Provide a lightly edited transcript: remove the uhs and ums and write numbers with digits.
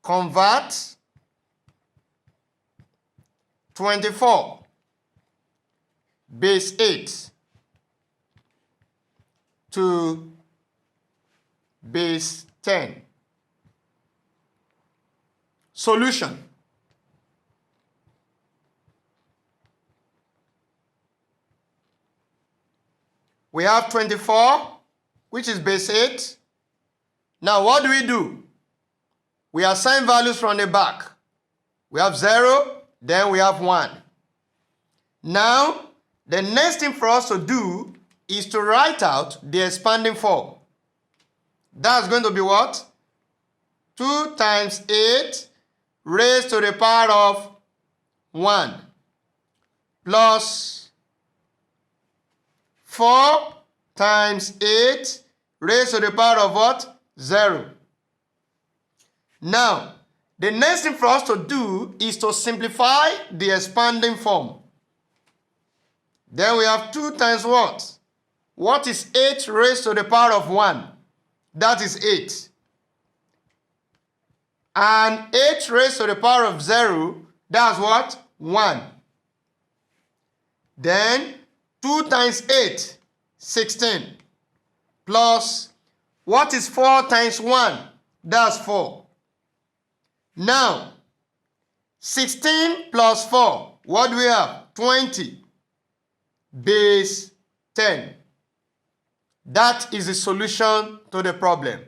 convert 24 base 8 to base 10. Solution. We have 24, which is base 8. Now what do? We assign values from the back. We have 0, then we have 1. Now, the next thing for us to do is to write out the expanding form. That's going to be what? 2 times 8 raised to the power of 1 plus 4 times 8 raised to the power of what? 0. Now, the next thing for us to do is to simplify the expanding form. Then we have 2 times what? What is 8 raised to the power of 1? That is 8. And 8 raised to the power of 0, that's what? 1. Then 2 times 8, 16. Plus, what is 4 times 1? That's 4. Now, 16 plus 4, what do we have? 20 base 10. That is the solution to the problem.